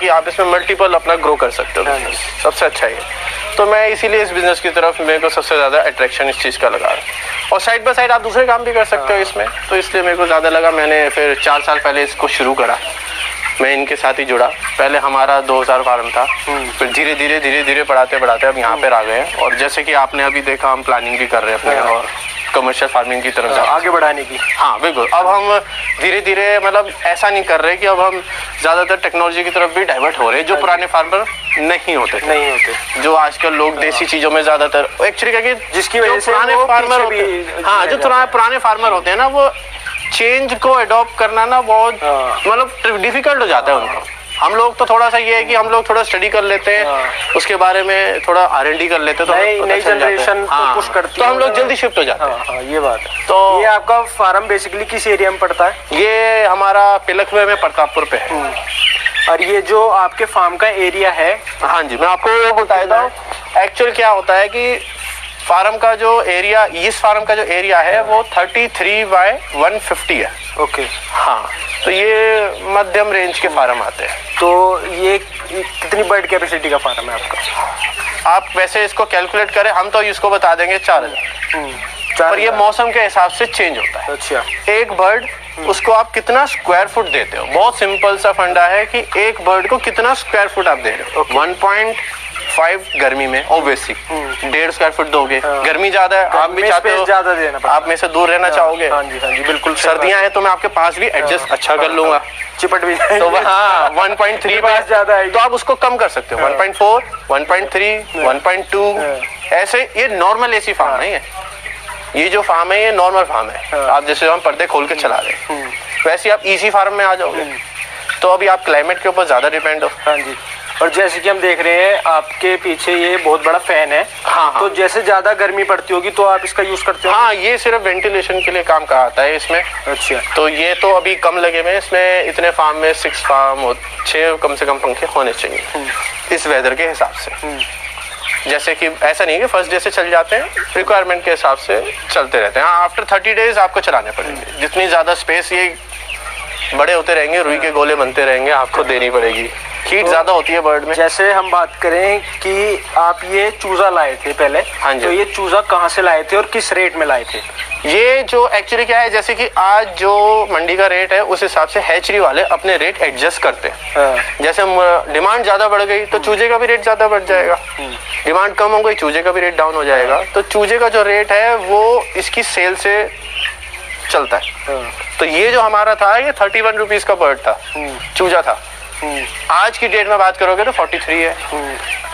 ताकि आप इसमें मल्टीपल अपना ग्रो कर सकते हो। सबसे अच्छा ये, तो मैं इसीलिए इस बिजनेस की तरफ मेरे को सबसे ज़्यादा अट्रैक्शन इस चीज़ का लगा। और साइड बाय साइड आप दूसरे काम भी कर सकते हो इसमें, तो इसलिए मेरे को ज़्यादा लगा। मैंने फिर 4 साल पहले इसको शुरू करा, मैं इनके साथ ही जुड़ा। पहले हमारा 2000 फार्म था, फिर धीरे धीरे बढ़ाते अब यहाँ पर आ गए हैं। और जैसे कि आपने अभी देखा, हम प्लानिंग भी कर रहे हैं अपने और कमर्शियल फार्मिंग की तरफ आगे बढ़ाने की। हाँ बिल्कुल, अब हम धीरे धीरे मतलब ऐसा नहीं कर रहे कि अब हम ज़्यादातर टेक्नोलॉजी की तरफ भी डाइवर्ट हो रहे हैं, जो पुराने फार्मर नहीं होते, जो आजकल लोग देसी चीज़ों में ज़्यादातर एक्चुअली क्या कि जिसकी वजह से पुराने फार्मर होते हैं, हाँ जो पुराने फार्मर होते हैं ना, वो चेंज को अडॉप्ट करना ना बहुत मतलब डिफिकल्ट हो जाता है उनको। हम लोग तो थोड़ा सा ये है कि हम लोग थोड़ा स्टडी कर लेते हैं, उसके बारे में थोड़ा R&D कर लेते हैं, तो नई जनरेशन को पुश करती है, तो हम लोग जल्दी शिफ्ट हो जाते हैं। ये बात है। तो ये आपका फार्म बेसिकली किस एरिया में पड़ता है? ये हमारा पिलखवे में प्रतापपुर पे है। और ये जो आपके फार्म का एरिया है, हाँ जी, मैं आपको वो बता देता हूँ। एक्चुअल क्या होता है कि फार्म का जो एरिया, इस फार्म का जो एरिया है वो 33/150 है। ओके, हाँ, तो ये मध्यम रेंज के फार्म आते हैं। तो ये कितनी बर्ड कैपेसिटी का फार्म है आपका? आप वैसे इसको कैलकुलेट करें, हम तो इसको बता देंगे 4000, पर ये मौसम के हिसाब से चेंज होता है। अच्छा, एक बर्ड उसको आप कितना स्क्वायर फुट देते हो, बहुत सिंपल सा फंडा है कि एक बर्ड को कितना स्क्वायर फुट आप दे रहे हो। 1.5 गर्मी में ऑब्वियसली 1.5 स्क्वायर फुट दोगे, गर्मी ज्यादा है, आप भी चाहते हो ज्यादा देना, आप में से दूर रहना चाहोगे। हाँ जी, हाँ जी, बिल्कुल। सर्दियां हैं तो मैं आपके पास भी एडजस्ट अच्छा कर लूंगा, चिपट भी तो हाँ 1.3 पास ज्यादा है, तो आप उसको कम कर सकते हो। 1.4, 1.3, 1.2 ऐसे। ये नॉर्मल एसी फार्म नहीं है, ये जो फार्म है ये नॉर्मल फार्म है। आप जैसे हम पर्दे खोल के चला रहे हैं, वैसे आप ईसी फार्म में आ जाओगे, तो अभी आप क्लाइमेट के ऊपर ज्यादा डिपेंड हो। हाँ जी। और जैसे कि हम देख रहे हैं आपके पीछे ये बहुत बड़ा फैन है। हाँ, तो जैसे ज्यादा गर्मी पड़ती होगी तो आप इसका यूज करते हो? हाँ, ये सिर्फ वेंटिलेशन के लिए काम का आता है इसमें। अच्छा, तो ये तो अभी कम लगे हुए, इसमें इतने फार्म में 6 कम से कम पंखे होने चाहिए इस वेदर के हिसाब से। जैसे कि ऐसा नहीं है कि फर्स्ट डे से चल जाते हैं, रिक्वायरमेंट के हिसाब से चलते रहते हैं। आफ्टर 30 डेज आपको चलाने पड़ेंगे। जितनी ज्यादा स्पेस, ये बड़े होते रहेंगे, रुई के गोले बनते रहेंगे, आपको देनी पड़ेगी। हीट ज्यादा होती है बर्ड में। जैसे हम बात करें कि आप ये चूजा लाए थे पहले, हाँ जी, तो ये चूजा कहाँ से लाए थे और किस रेट में लाए थे? ये जो एक्चुअली क्या है, जैसे कि आज जो मंडी का रेट है उस हिसाब से हैचरी वाले अपने रेट एडजस्ट करते हैं। जैसे डिमांड ज्यादा बढ़ गई तो चूजे का भी रेट ज्यादा बढ़ जाएगा, डिमांड कम हो गई चूजे का भी रेट डाउन हो जाएगा। तो चूजे का जो रेट है वो इसकी सेल से चलता है। तो ये जो हमारा था ये 31 रुपीज का बर्ड था, चूजा था। आज की डेट में बात करोगे तो 43 है,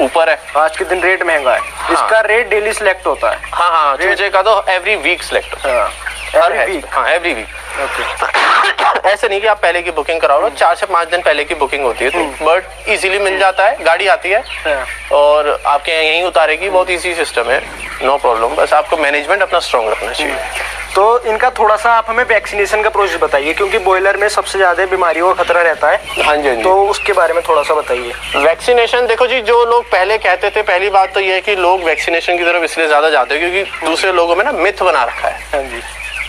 ऊपर है। आज के दिन रेट महंगा है। हाँ। इसका रेट डेली सिलेक्ट होता है? हाँ हाँ, चूजे का तो एवरी वीक सिलेक्ट होता है। हाँ, एवरी वीक। ऐसे नहीं कि आप पहले की बुकिंग कराओ, 4 से 5 दिन पहले की बुकिंग होती है, तो बर्ड इजीली मिल जाता है। गाड़ी आती है और आपके यहीं उतारेगी, बहुत इजी सिस्टम है, नो प्रॉब्लम। बस आपको मैनेजमेंट अपना स्ट्रॉन्ग रखना चाहिए। तो इनका थोड़ा सा आप हमें वैक्सीनेशन का प्रोसेस बताइए, क्योंकि बॉयलर में सबसे ज्यादा बीमारियों का खतरा रहता है। हाँ जी, तो उसके बारे में थोड़ा सा बताइए। वैक्सीनेशन देखो जी, जो लोग पहले कहते थे, पहली बात तो ये है कि लोग वैक्सीनेशन की तरफ इसलिए ज्यादा जाते हैं क्योंकि दूसरे लोगों में ना मिथ बना रखा है। हाँ जी,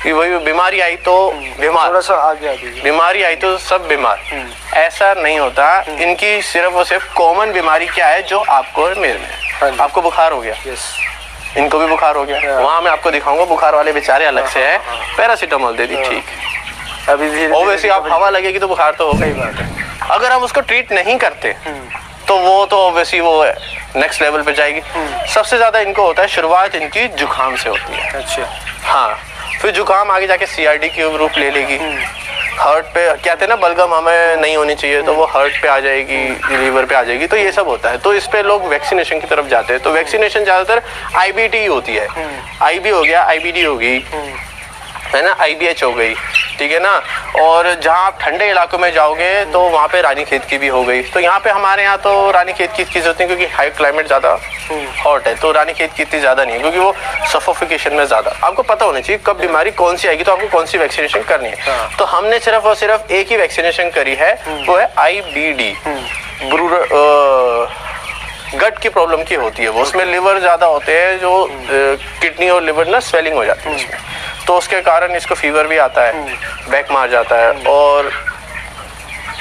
कि वही बीमारी आई तो बीमार, थोड़ा सा आगे आ दीजिए। बीमारी आई तो सब बीमार, ऐसा नहीं होता। इनकी सिर्फ और सिर्फ कॉमन बीमारी क्या है जो आपको और मेरे में, आपको बुखार हो गया, इनको भी बुखार हो गया, वहाँ मैं आपको दिखाऊंगा बुखार वाले बेचारे अलग से है, पैरासीटामोल दे दी, ठीक है। अभी ओवैसी आप हवा लगेगी तो बुखार तो हो गई बात है। अगर हम उसको ट्रीट नहीं करते तो वो तो ओवैसी वो नेक्स्ट लेवल पे जाएगी। सबसे ज्यादा इनको होता है, शुरुआत इनकी जुकाम से होती है। अच्छा, हाँ, फिर जुकाम आगे जाके CRD की रूप ले लेगी। हार्ट पे कहते हैं ना, बलगम हमें नहीं होनी चाहिए, तो वो हार्ट पे आ जाएगी, लीवर पे आ जाएगी, तो ये सब होता है। तो इस पे लोग वैक्सीनेशन की तरफ जाते हैं। तो वैक्सीनेशन ज्यादातर IBT होती है, IB हो गया, IBD होगी, है ना, IBH हो गई, ठीक है ना। और जहाँ आप ठंडे इलाकों में जाओगे तो वहाँ पे रानीखेत की भी हो गई। तो यहाँ पे हमारे यहाँ तो रानीखेत की चीज़ होती है क्योंकि हाई क्लाइमेट ज़्यादा हॉट है, तो रानीखेत की इतनी ज़्यादा नहीं है क्योंकि वो सफोफिकेशन में ज़्यादा। आपको पता होना चाहिए कब बीमारी कौन सी आएगी तो आपको कौन सी वैक्सीनेशन करनी है। तो हमने सिर्फ और सिर्फ एक ही वैक्सीनेशन करी है, वो है IBD, गट की प्रॉब्लम की होती है वो। उसमें लिवर ज़्यादा होते हैं, जो किडनी और लिवर ना स्वेलिंग हो जाती है उसमें, तो उसके कारण इसको फीवर भी आता है, बैक मार जाता है और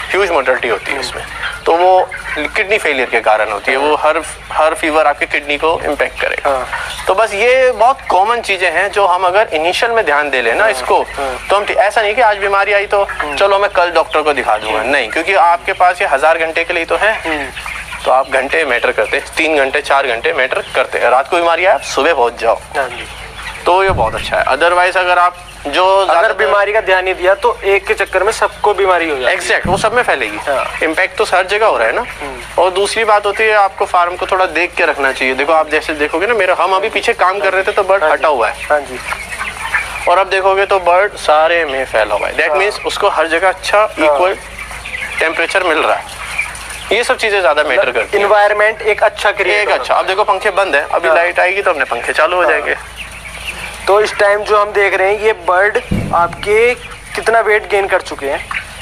ह्यूज मोर्टेलिटी होती है इसमें। तो वो किडनी फेलियर के कारण होती है। वो हर फीवर आपकी किडनी को इम्पेक्ट करेगा। तो बस ये बहुत कॉमन चीजें हैं जो हम अगर इनिशियल में ध्यान दे लेना इसको, तो हम ऐसा नहीं कि आज बीमारी आई तो चलो मैं कल डॉक्टर को दिखा दूंगा, नहीं, क्योंकि आपके पास ये 1000 घंटे के लिए तो है। तो आप घंटे मैटर करते हैं, 3 घंटे 4 घंटे मैटर करते हैं। रात को बीमारी आए सुबह पहुंच जाओ, तो ये बहुत अच्छा है। अदरवाइज अगर आप अगर बीमारी का ध्यान नहीं दिया तो एक के चक्कर में सबको बीमारी हो जाएगी। एग्जैक्ट, वो सब में फैलेगी। इम्पैक्ट तो हर जगह हो रहा है ना। और दूसरी बात होती है आपको फार्म को थोड़ा देख के रखना चाहिए। देखो आप जैसे देखोगे ना, हम अभी पीछे काम कर रहे थे तो बर्ड हटा हुआ है। हाँ जी। और अब देखोगे तो बर्ड सारे में फैला हुआ है। दैट मीन्स उसको हर जगह अच्छा इक्वल टेम्परेचर मिल रहा है। ये सब चीजें ज्यादा मैटर करती है। एनवायरनमेंट एक अच्छा क्रिएट, अच्छा। अब देखो पंखे बंद है, अभी लाइट आएगी तो अपने पंखे चालू हो जाएंगे। तो इस टाइम जो हम देख रहे हैं ये बर्ड आपके कितना वेट गेन कर चुके हैं?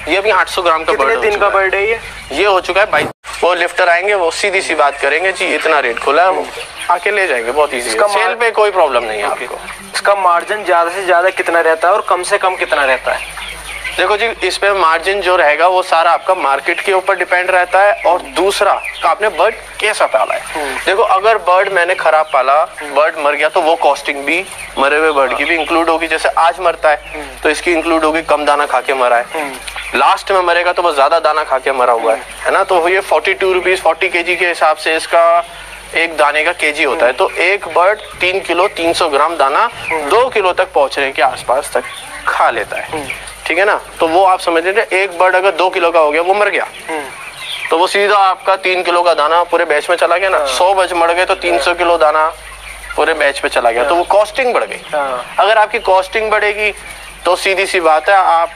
ये अभी 800 ग्राम का बर्ड। कितने दिन का बर्ड है ये हो चुका है 22। वो लिफ्टर आएंगे, वो सीधी सी बात करेंगे जी इतना रेट खुला है, वो आके ले जाएंगे। बहुत इजी है, सेल पे कोई प्रॉब्लम नहीं है आपको। इसका मार्जिन ज्यादा से ज्यादा कितना रहता है और कम से कम कितना रहता है? देखो जी, इस पे मार्जिन जो रहेगा वो सारा आपका मार्केट के ऊपर डिपेंड रहता है। और दूसरा आपने बर्ड कैसा पाला है। देखो अगर बर्ड मैंने खराब पाला, बर्ड मर गया, तो वो कॉस्टिंग भी मरे हुए बर्ड की भी इंक्लूड होगी। जैसे आज मरता है तो इसकी इंक्लूड होगी कम दाना खा के मरा है। लास्ट में मरेगा तो वो ज्यादा दाना खा के मरा हुआ है ना। तो ये 42 रुपीज 40 kg के हिसाब से इसका एक दाने का केजी होता है। तो एक बर्ड 3 किलो 300 ग्राम दाना 2 किलो तक पहुंचने के आसपास तक खा लेता है। ठीक है ना। तो वो आप समझ लीजिए एक बर्ड अगर 2 किलो का हो गया, वो मर गया, तो वो सीधा आपका 3 किलो का दाना पूरे बैच में चला गया ना। 100 बर्ड मर गए तो 300 किलो दाना पूरे बैच पे चला गया। तो वो कॉस्टिंग बढ़ गई। अगर आपकी कॉस्टिंग बढ़ेगी तो सीधी सी बात है, आप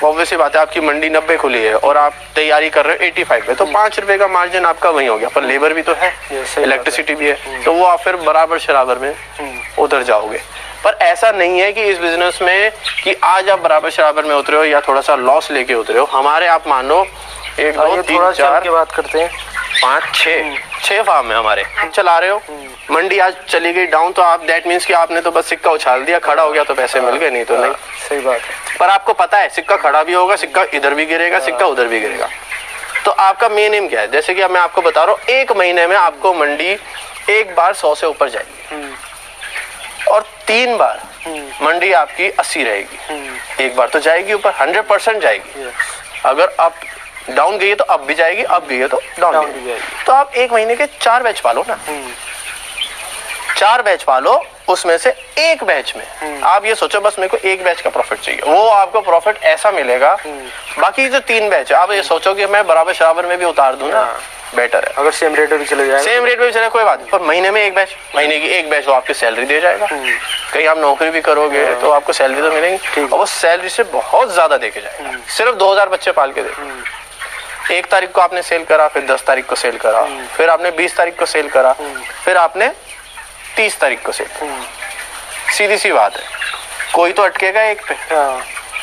ऑब्वियस सी बात है, आपकी मंडी 90 खुली है और आप तैयारी कर रहे हो 85 पे, तो 5 रुपए का मार्जिन आपका वही हो गया। पर लेबर भी तो है, इलेक्ट्रिसिटी भी है, तो वो आप फिर बराबर शराबर में उतर जाओगे। पर ऐसा नहीं है कि इस बिजनेस में कि आज आप बराबर शराबर में उतरे हो या थोड़ा सा लॉस लेके उतरे हो। हमारे आप मानो 1 2 3 4 की बात करते हैं 5 6 फार्म है हमारे, चला रहे हो। मंडी आज चली गई डाउन तो आप दैट मीन्स कि आपने तो बस सिक्का उछाल दिया, खड़ा हो गया तो पैसे मिल गए, नहीं तो नहीं। सही बात है। पर आपको पता है सिक्का खड़ा भी होगा, सिक्का इधर भी गिरेगा, सिक्का उधर भी गिरेगा। तो आपका मेन एम क्या है? जैसे कि अब मैं आपको बता रहा हूँ, 1 महीने में आपको मंडी एक बार 100 से ऊपर जाएगी और 3 बार मंडी आपकी 80 रहेगी। एक बार तो जाएगी ऊपर, 100% जाएगी। अगर आप डाउन गई है तो अब भी जाएगी, अब गई है तो डाउन भी जाएगी। तो आप 1 महीने के 4 बैच पालो ना, 4 बैच पालो, उसमें से एक बैच में आप ये सोचो बस मेरे को एक बैच का प्रॉफिट चाहिए, वो आपको प्रॉफिट ऐसा मिलेगा। बाकी जो 3 बैच है आप ये सोचो कि मैं बराबर शराबर में भी उतार दूं ना, बेटर है। अगर सेम रेट पे भी चले जाए, सेम रेट पे भी चले कोई बात नहीं, पर महीने में एक बैच, महीने की एक बैच वो आपकी सैलरी दे जाएगा। कहीं आप नौकरी भी करोगे तो आपको सैलरी तो मिलेगी, और वो सैलरी से बहुत ज्यादा देके जाएगा। सिर्फ 2000 बच्चे पाल के देखो। 1 तारीख को आपने सेल करा, फिर 10 तारीख को सेल करा, फिर आपने 20 तारीख को सेल करा, फिर आपने 30 तारीख को सेल। सीधी सी बात है, कोई तो अटकेगा एक पे।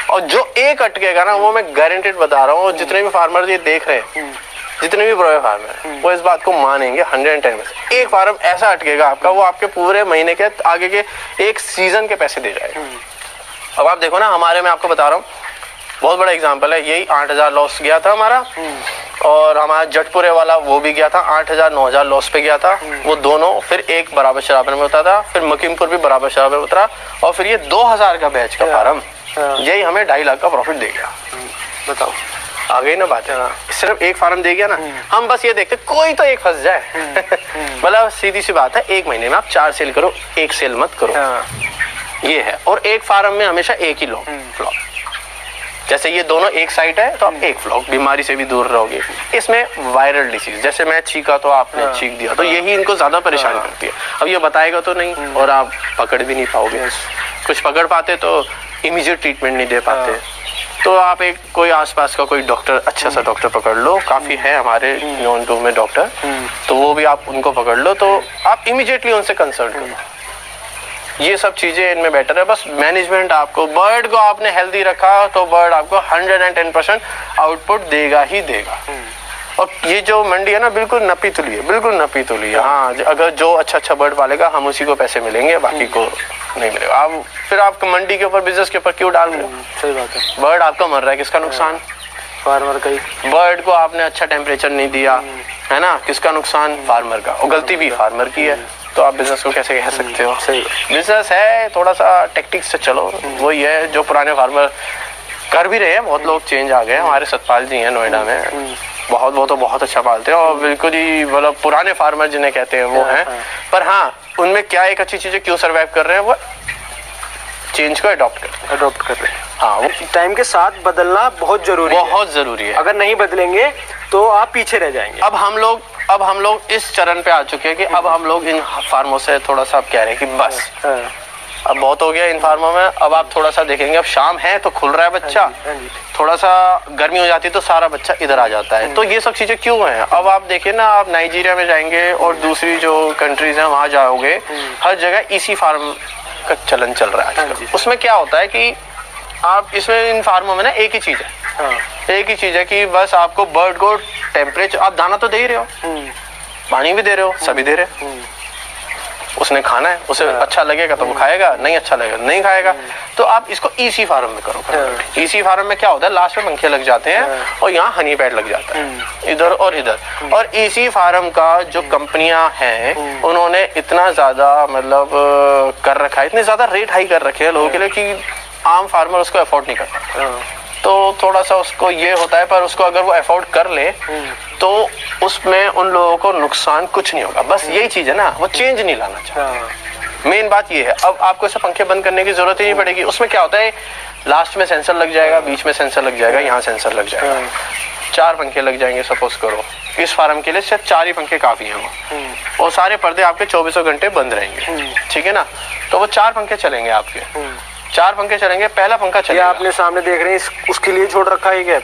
और जो एक अटकेगा ना, वो मैं गारंटेड बता रहा हूँ, जितने भी फार्मर ये देख रहे हैं, जितने भी बड़े फार्मर वो इस बात को मानेंगे 110%। एक फार्म ऐसा अटकेगा आपका, वो आपके पूरे महीने के आगे के एक सीजन के पैसे दे जाएगा। अब आप देखो ना, हमारे में आपको बता रहा हूँ, बहुत बड़ा एग्जांपल है, यही 8000 लॉस गया था हमारा, और हमारा जटपुरे वाला वो भी गया था 8000 9000 लॉस पे गया था। वो दोनों फिर एक बराबर शराबर में उतरा था, फिर मकीमपुर भी बराबर शराबर में उतरा, और फिर ये 2000 का बैच का फार्म यही हमें 2.5 लाख का प्रॉफिट दे गया। बताओ, आ गई ना बात है। सिर्फ एक फार्म दे गया ना, हम बस ये देखते कोई तो एक फंस जाए। मतलब सीधी सी बात है, 1 महीने में आप 4 सेल करो, 1 सेल मत करो, ये है। और एक फार्म में हमेशा एक ही फ्लॉप। जैसे ये दोनों एक साइड है तो आप एक फ्लॉप, बीमारी से भी दूर रहोगे। इसमें वायरल डिसीज, जैसे मैं छींका तो आपने छींक दिया, तो यही इनको ज्यादा परेशान करती है। अब ये बताएगा तो नहीं, और आप पकड़ भी नहीं पाओगे। कुछ पकड़ पाते तो इमीडिएट ट्रीटमेंट नहीं दे पाते। तो आप एक कोई आसपास का कोई डॉक्टर, अच्छा सा डॉक्टर पकड़ लो, काफी है हमारे नॉन टू में डॉक्टर, तो वो भी आप उनको पकड़ लो, तो आप इमीडिएटली उनसे कंसल्ट करो। ये सब चीजें इनमें बेटर है। बस मैनेजमेंट, आपको बर्ड को आपने हेल्दी रखा तो बर्ड आपको 110% आउटपुट देगा ही देगा। और ये जो मंडी है ना, बिल्कुल नपी तुली है, बिल्कुल नपी तुली है। हाँ, अगर जो अच्छा बर्ड पालेगा हम उसी को पैसे मिलेंगे, बाकी को नहीं मिलेगा। आप फिर आप मंडी के ऊपर, बिजनेस के ऊपर क्यों डाल रहे हो? सही बात है। बर्ड आपका मर रहा है, किसका नुकसान? फार्मर का ही। बर्ड को आपने अच्छा टेम्परेचर नहीं दिया, है ना, किसका नुकसान? फार्मर का, और गलती भी फार्मर की है। तो आप बिजनेस को कैसे कह सकते हो? सही बिजनेस है, थोड़ा सा टेक्टिक्स से चलो, वही है जो पुराने फार्मर कर भी रहे हैं। बहुत लोग चेंज आ गए, हमारे सतपाल जी हैं नोएडा में, बहुत वो तो बहुत अच्छा पालते हैं, और बिल्कुल ही मतलब पुराने फार्मर जिन्हें कहते हैं वो हैं। पर हाँ, उनमें क्या एक अच्छी चीज है, क्यों सर्वाइव कर रहे हैं, वो चेंज को अडॉप्ट कर रहे हैं। हाँ, वो टाइम के साथ बदलना बहुत जरूरी है। अगर नहीं बदलेंगे तो आप पीछे रह जाएंगे। अब हम लोग इस चरण पे आ चुके हैं कि अब हम लोग इन फार्मों से थोड़ा सा आप कह रहे हैं कि बस अब बहुत हो गया इन फार्मों में, अब आप थोड़ा सा देखेंगे, अब शाम है तो खुल रहा है बच्चा, थोड़ा सा गर्मी हो जाती है तो सारा बच्चा इधर आ जाता है। तो ये सब चीजें क्यों हैं? अब आप देखिए ना, आप नाइजीरिया में जाएंगे और दूसरी जो कंट्रीज हैं वहां जाओगे, हर जगह इसी फार्म का चलन चल रहा है आजकल। उसमें क्या होता है कि आप इसमें इन फार्मों में ना एक ही चीज है, एक ही चीज है कि बस आपको बर्ड को टेम्परेचर, आप दाना तो दे ही रहे हो, पानी भी दे रहे हो, सभी दे रहे हो, उसने खाना है, उसे अच्छा लगेगा तो वो खाएगा, नहीं अच्छा लगेगा नहीं खाएगा। तो आप इसको ईसी फार्म में करो। ईसी फार्म में क्या होता है, लास्ट में पंखे लग जाते हैं और यहाँ हनी पैड लग जाता है इधर और इधर। और ईसी फार्म का जो कंपनियां हैं उन्होंने इतना ज्यादा मतलब कर रखा है, इतने ज्यादा रेट हाई कर रखे हैं लोगों के लिए कि आम फार्मर उसको अफोर्ड नहीं करता। तो थोड़ा सा उसको ये होता है, पर उसको अगर वो अफोर्ड कर ले तो उसमें उन लोगों को नुकसान कुछ नहीं होगा। बस यही चीज है ना, वो चेंज नहीं लाना चाहते। मेन बात ये है। अब आपको ऐसे पंखे बंद करने की जरूरत ही नहीं पड़ेगी। उसमें क्या होता है, लास्ट में सेंसर लग जाएगा, बीच में सेंसर लग जाएगा, यहाँ सेंसर लग जाएगा, 4 पंखे लग जाएंगे सपोज करो। इस फार्म के लिए सिर्फ 4 ही पंखे काफी हैं वो, और सारे पर्दे आपके 24 घंटे बंद रहेंगे, ठीक है ना। तो वो 4 पंखे चलेंगे आपके, 4 पंखे चलेंगे। पहला पंखा चलेगा, आपने सामने देख रहे हैं, उसके लिए छोड़ रखा है क्या?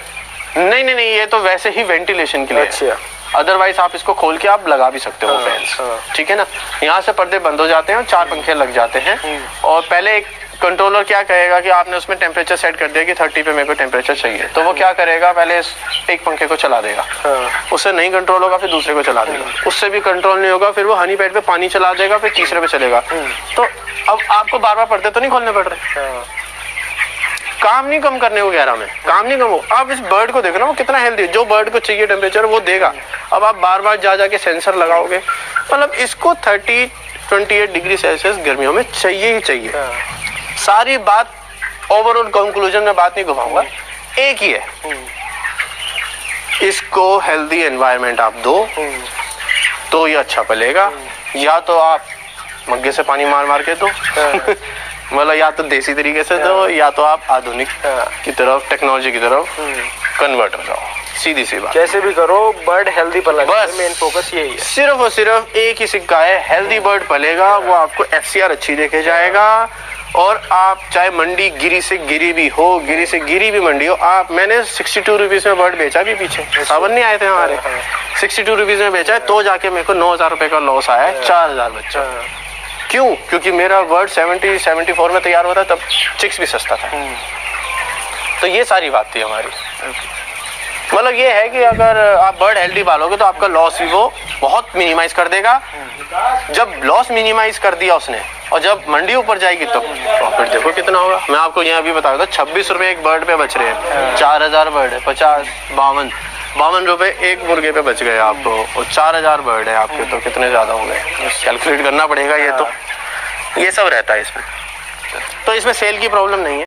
नहीं, ये तो वैसे ही वेंटिलेशन के लिए। अच्छा। अदरवाइज आप इसको खोल के आप लगा भी सकते हो फैंस, ठीक है ना। यहाँ से पर्दे बंद हो जाते हैं और 4 पंखे लग जाते हैं। और पहले एक कंट्रोलर क्या कहेगा कि आपने उसमें टेम्परेचर सेट कर दिया कि 30 पे मेरे को टेम्परेचर चाहिए, तो वो क्या करेगा, पहले एक पंखे को चला देगा, उससे नहीं कंट्रोल होगा फिर दूसरे को चला देगा, उससे भी कंट्रोल नहीं होगा फिर वो हनी पैड पे पानी चला देगा, फिर तीसरे पे चलेगा। तो अब आपको बार बार पर्दे तो नहीं खोलने पड़ रहे, काम नहीं कम करने को कह रहा मैं, काम नहीं कम हो। आप इस बर्ड को देखो ना, वो कितना हेल्दी है, जो बर्ड को चाहिए टेम्परेचर वो देगा। अब आप बार बार जा जाके सेंसर लगाओगे, मतलब इसको 30-28 डिग्री सेल्सियस गर्मियों में चाहिए ही चाहिए। सारी बात ओवरऑल कंक्लूजन में बात नहीं घुमाऊंगा, एक ही है, इसको हेल्दी एनवायरनमेंट आप दो तो ये अच्छा पलेगा। या तो आप मग्गे से पानी मार मार के दो मतलब या तो देसी तरीके से दो, या तो आप आधुनिक की तरफ, टेक्नोलॉजी की तरफ कन्वर्ट हो जाओ। सीधी सी बात, कैसे भी करो बर्ड हेल्दी पले, बस मेन फोकस यही है। सिर्फ और सिर्फ एक ही सिक्का है, हेल्दी बर्ड पलेगा, वो आपको FCR अच्छी देके जाएगा। और आप चाहे मंडी गिरी से गिरी भी हो, गिरी से गिरी भी मंडी हो, आप, मैंने 62 रुपीज में बर्ड बेचा भी, पीछे सावन नहीं आए थे हमारे, 62 रुपीज में बेचा है, तो जाके मेरे को 9,000 रुपए का लॉस आया है, 4,000 बच्चा। क्यों? क्योंकि मेरा बर्ड 74 में तैयार होता, तब चिक्स भी सस्ता था। तो ये सारी बात थी हमारी। मतलब ये है कि अगर आप बर्ड हेल्दी पालोगे तो आपका लॉस भी वो बहुत मिनिमाइज कर देगा। जब लॉस मिनिमाइज कर दिया उसने, और जब मंडी ऊपर जाएगी तो प्रॉफिट देखो कितना होगा। मैं आपको यहाँ अभी बता रहा था, 26 रुपए एक बर्ड पे बच रहे हैं, 4,000 बर्ड है, 52 रुपए एक मुर्गे पे बच गए आपको, और 4,000 बर्ड है आपके, तो कितने ज्यादा हो गए, कैलकुलेट करना पड़ेगा। ये तो ये सब रहता है इसमें, तो इसमें सेल की प्रॉब्लम नहीं है।